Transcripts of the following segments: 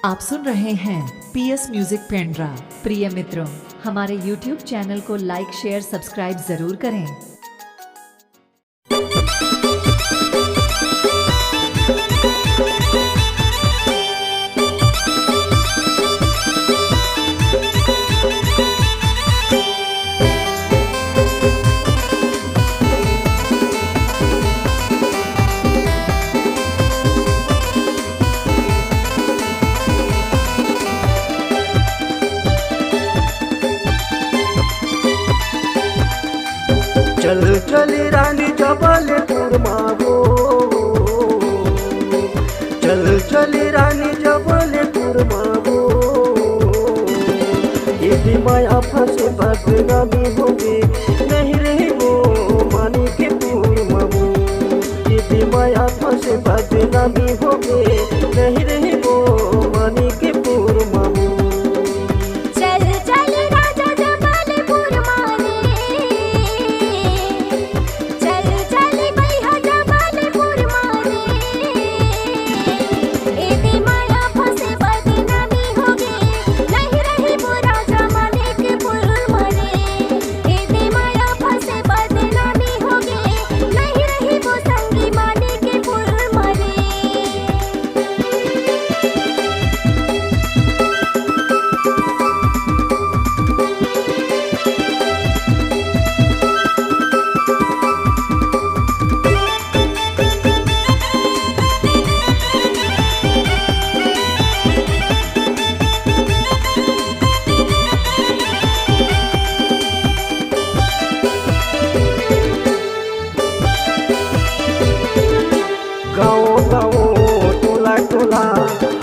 आप सुन रहे हैं पीएस म्यूजिक पेंड्रा। प्रिय मित्रों, हमारे YouTube चैनल को लाइक, शेयर, सब्सक्राइब जरूर करें। चल चली रानी जबलपुर मागो, चल चली रानी जबलपुर मागो। यदि माया फंसे बदनामी होगी नहीं रही वो मानी के पूर मागो। यदि माया फंसे बदनामी होगी नहीं रही वो मानी के पूर मागो।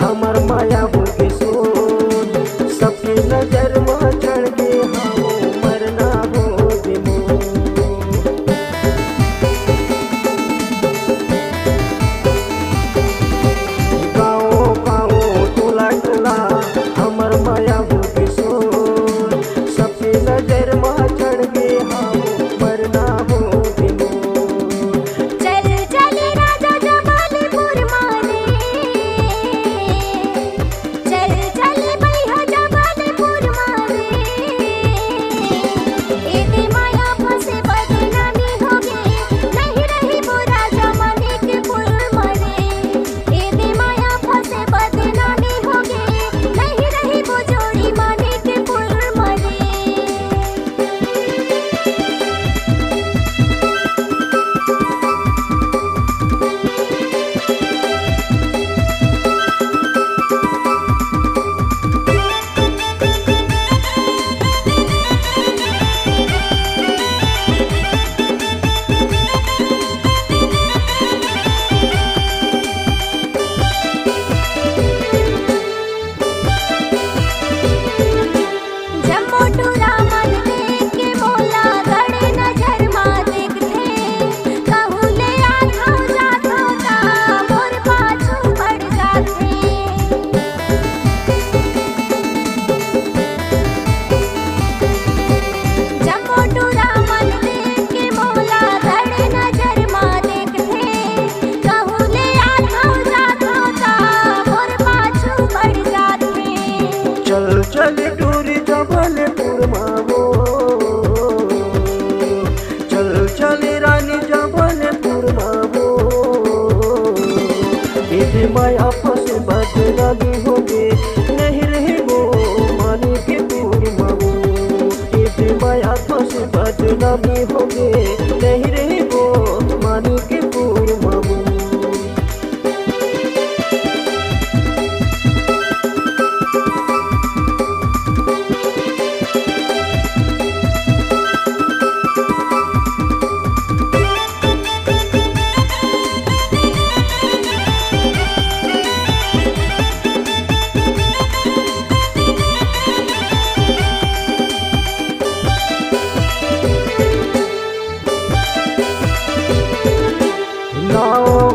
हमर माया होगी सोन, सबकी नजर में चढ़ के हम मरना होगी मोन। गाँव गाँव टोला टोला हमर माया होगी सोन, सबकी नजर में चढ़ के हम मरना होगी मोन। चल चली टूरी जबलपुर मागो, चल चली रानी जबलपुर मागो। यदि माया फंसे बदनामी होगी नहीं रही वो मानी के पूर मागो। यदि माया फंसे बदनामी होगी नहीं रही वो मानी के पूर मागो।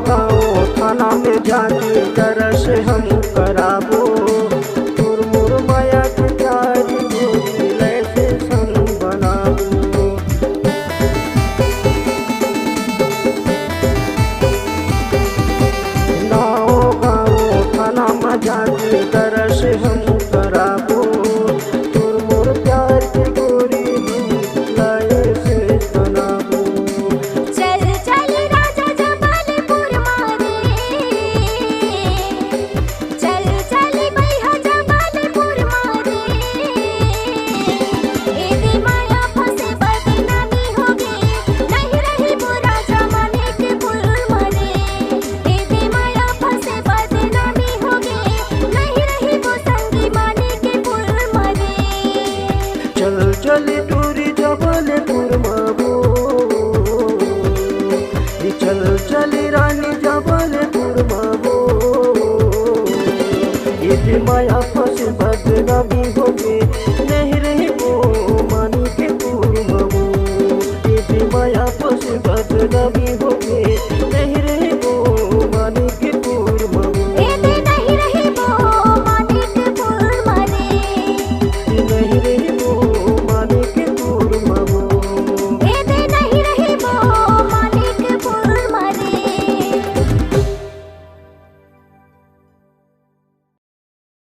गाँव थाना में जाके तरह से हम कराबो, मुर माया के प्यार से संग बनाबो। गाँव थाना में जा आज तरस हम कराबो तोर मोर प्यार के गोरी हम लाए से बनाबो चल चल राजा जमालपुर मारे चल चल भैया जमालपुर मारे ए दे माया फंसे बदनामी होगी नहीं रही वो राजा माने के फूल मरे ए दे माया फंसे बदनामी होगी नहीं रही वो संगी माने के फूल मरे चल चल टूरी जबलपुर माबो चल चल रानी जबलपुर माबो ये माया फंस बदनामी होगी